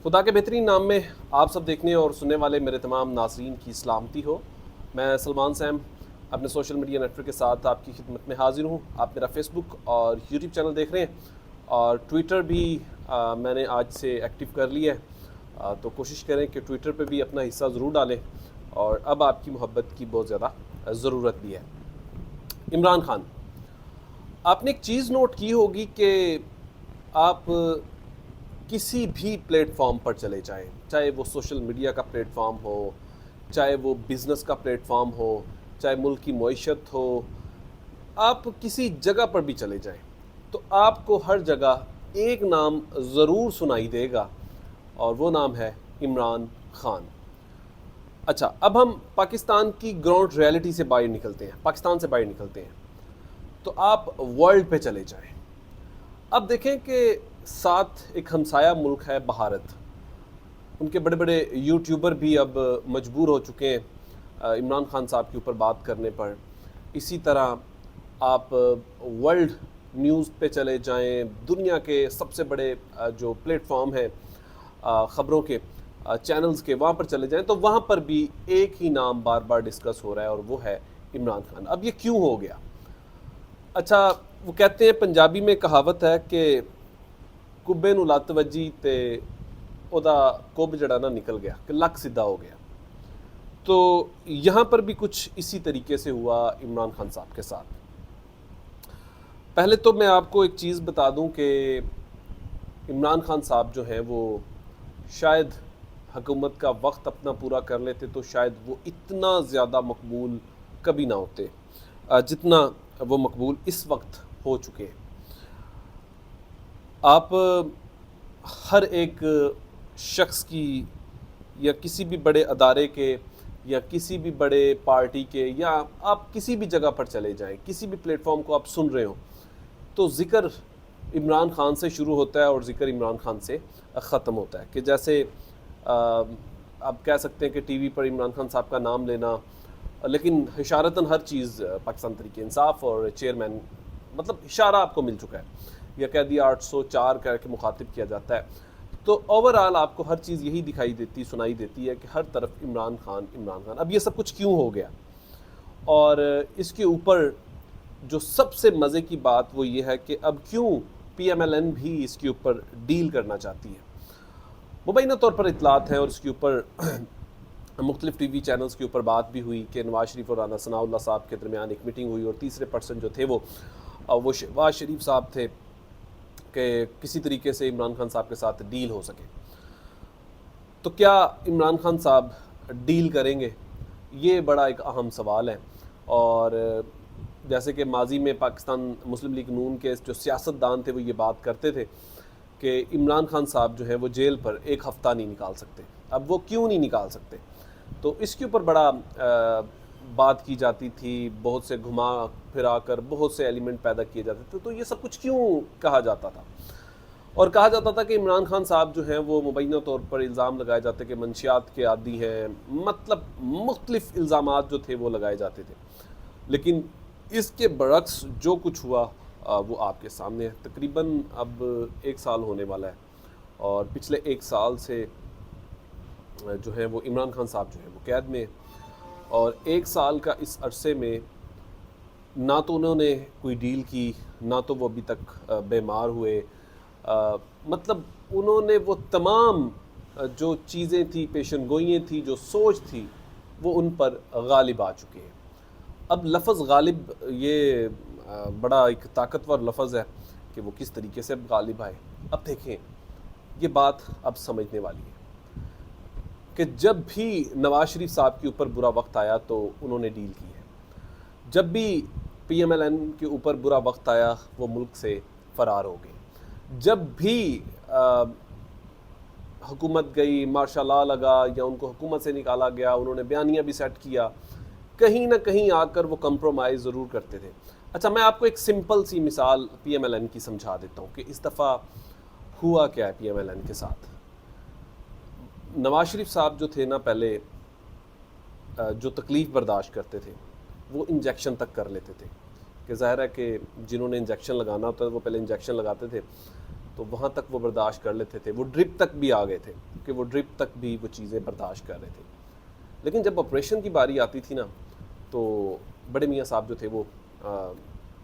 خدا کے بہترین نام میں آپ سب دیکھنے اور سننے والے میرے تمام ناظرین کی سلامتی ہو۔ میں سلمان سیم اپنے سوشل میڈیا نیٹ ورک کے ساتھ آپ کی خدمت میں حاضر ہوں۔ آپ میرا فیس بک اور یوٹیوب چینل دیکھ رہے ہیں اور ٹویٹر بھی میں نے آج سے ایکٹیو کر لیا ہے، تو کوشش کریں کہ ٹویٹر پہ بھی اپنا حصہ ضرور ڈالیں، اور اب آپ کی محبت کی بہت زیادہ ضرورت بھی ہے۔ عمران خان، آپ نے ایک چیز نوٹ کی ہوگی کہ آپ کسی بھی پلیٹ فارم پر چلے جائیں، چاہے وہ سوشل میڈیا کا پلیٹ فارم ہو، چاہے وہ بزنس کا پلیٹ فارم ہو، چاہے ملک کی معیشت ہو، آپ کسی جگہ پر بھی چلے جائیں تو آپ کو ہر جگہ ایک نام ضرور سنائی دے گا، اور وہ نام ہے عمران خان۔ اچھا، اب ہم پاکستان کی گراؤنڈ ریئلٹی سے باہر نکلتے ہیں، پاکستان سے باہر نکلتے ہیں، تو آپ ورلڈ پہ چلے جائیں۔ اب دیکھیں کہ ساتھ ایک ہمسایہ ملک ہے بھارت، ان کے بڑے بڑے یوٹیوبر بھی اب مجبور ہو چکے ہیں عمران خان صاحب کے اوپر بات کرنے پر۔ اسی طرح آپ ورلڈ نیوز پہ چلے جائیں، دنیا کے سب سے بڑے جو پلیٹ فارم ہیں خبروں کے چینلز کے، وہاں پر چلے جائیں تو وہاں پر بھی ایک ہی نام بار بار ڈسکس ہو رہا ہے، اور وہ ہے عمران خان۔ اب یہ کیوں ہو گیا؟ اچھا، وہ کہتے ہیں پنجابی میں کہاوت ہے کہ کبے نو لت وجی تے اودا کب جڑا نا نکل گیا، کہ لک سیدھا ہو گیا۔ تو یہاں پر بھی کچھ اسی طریقے سے ہوا عمران خان صاحب کے ساتھ۔ پہلے تو میں آپ کو ایک چیز بتا دوں کہ عمران خان صاحب جو ہیں وہ شاید حکومت کا وقت اپنا پورا کر لیتے تو شاید وہ اتنا زیادہ مقبول کبھی نہ ہوتے جتنا وہ مقبول اس وقت ہو چکے ہیں۔ آپ ہر ایک شخص کی یا کسی بھی بڑے ادارے کے یا کسی بھی بڑے پارٹی کے، یا آپ کسی بھی جگہ پر چلے جائیں، کسی بھی پلیٹ فارم کو آپ سن رہے ہوں تو ذکر عمران خان سے شروع ہوتا ہے اور ذکر عمران خان سے ختم ہوتا ہے۔ کہ جیسے آپ کہہ سکتے ہیں کہ ٹی وی پر عمران خان صاحب کا نام لینا، لیکن اشارتاً ہر چیز پاکستان تحریک انصاف اور چیئرمین، مطلب اشارہ آپ کو مل چکا ہے، یا قیدی 804 کہہ کے مخاطب کیا جاتا ہے۔ تو اوورآل آپ کو ہر چیز یہی دکھائی دیتی، سنائی دیتی ہے کہ ہر طرف عمران خان عمران خان۔ اب یہ سب کچھ کیوں ہو گیا؟ اور اس کے اوپر جو سب سے مزے کی بات وہ یہ ہے کہ اب کیوں پی ایم ایل این بھی اس کے اوپر ڈیل کرنا چاہتی ہے۔ مبینہ طور پر اطلاعات ہیں، اور اس کے اوپر مختلف ٹی وی چینلز کے اوپر بات بھی ہوئی کہ نواز شریف اور رانا ثناء اللہ صاحب کے درمیان ایک میٹنگ ہوئی، اور تیسرے پرسن جو تھے وہ شہباز شریف صاحب تھے، کہ کسی طریقے سے عمران خان صاحب کے ساتھ ڈیل ہو سکے۔ تو کیا عمران خان صاحب ڈیل کریں گے؟ یہ بڑا ایک اہم سوال ہے، اور جیسے کہ ماضی میں پاکستان مسلم لیگ نون کے جو سیاستدان تھے وہ یہ بات کرتے تھے کہ عمران خان صاحب جو ہیں وہ جیل پر ایک ہفتہ نہیں نکال سکتے۔ اب وہ کیوں نہیں نکال سکتے؟ تو اس کے اوپر بڑا بات کی جاتی تھی، بہت سے گھما پھرا کر بہت سے ایلیمنٹ پیدا کیے جاتے تھے۔ تو یہ سب کچھ کیوں کہا جاتا تھا؟ اور کہا جاتا تھا کہ عمران خان صاحب جو ہیں وہ مبینہ طور پر الزام لگائے جاتے کہ منشیات کے عادی ہیں، مطلب مختلف الزامات جو تھے وہ لگائے جاتے تھے۔ لیکن اس کے برعکس جو کچھ ہوا وہ آپ کے سامنے ہے۔ تقریباً اب 1 سال ہونے والا ہے، اور پچھلے 1 سال سے جو ہے وہ عمران خان صاحب جو ہے وہ قید میں، اور 1 سال کا اس عرصے میں نہ تو انہوں نے کوئی ڈیل کی، نہ تو وہ ابھی تک بیمار ہوئے، مطلب انہوں نے وہ تمام جو چیزیں تھیں، پیشن گوئیاں تھیں، جو سوچ تھی، وہ ان پر غالب آ چکے ہیں۔ اب لفظ غالب یہ بڑا ایک طاقتور لفظ ہے کہ وہ کس طریقے سے غالب آئے۔ اب دیکھیں، یہ بات اب سمجھنے والی ہے کہ جب بھی نواز شریف صاحب کے اوپر برا وقت آیا تو انہوں نے ڈیل کی ہے، جب بھی پی ایم ایل این کے اوپر برا وقت آیا وہ ملک سے فرار ہو گئے، جب بھی حکومت گئی، مارشاء لاء لگا یا ان کو حکومت سے نکالا گیا، انہوں نے بیانیہ بھی سیٹ کیا، کہیں نہ کہیں آ کر وہ کمپرومائز ضرور کرتے تھے۔ اچھا، میں آپ کو ایک سمپل سی مثال پی ایم ایل این کی سمجھا دیتا ہوں کہ اس دفعہ ہوا کیا ہے پی ایم ایل این کے ساتھ۔ نواز شریف صاحب جو تھے نا، پہلے جو تکلیف برداشت کرتے تھے وہ انجیکشن تک کر لیتے تھے، کہ ظاہر ہے کہ جنہوں نے انجیکشن لگانا ہوتا ہے وہ پہلے انجیکشن لگاتے تھے، تو وہاں تک وہ برداشت کر لیتے تھے، وہ ڈرپ تک بھی آ گئے تھے کہ وہ ڈرپ تک بھی وہ چیزیں برداشت کر رہے تھے. لیکن جب آپریشن کی باری آتی تھی نا تو بڑے میاں صاحب جو تھے وہ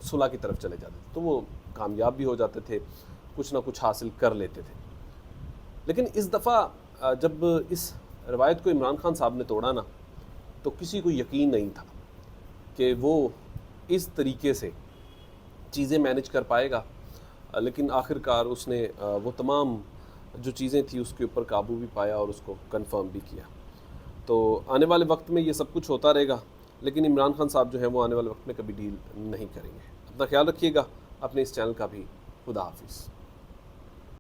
صلح کی طرف چلے جاتے تھے، تو وہ کامیاب بھی ہو جاتے تھے، کچھ نہ کچھ حاصل کر لیتے تھے. لیکن اس دفعہ جب اس روایت کو عمران خان صاحب نے توڑا نا تو کسی کو یقین نہیں تھا کہ وہ اس طریقے سے چیزیں مینج کر پائے گا. لیکن آخر کار اس نے وہ تمام جو چیزیں تھیں اس کے اوپر قابو بھی پایا اور اس کو کنفرم بھی کیا. تو آنے والے وقت میں یہ سب کچھ ہوتا رہے گا، لیکن عمران خان صاحب جو ہیں وہ آنے والے وقت میں کبھی ڈیل نہیں کریں گے. اپنا خیال رکھیے گا، اپنے اس چینل کا بھی. خدا حافظ.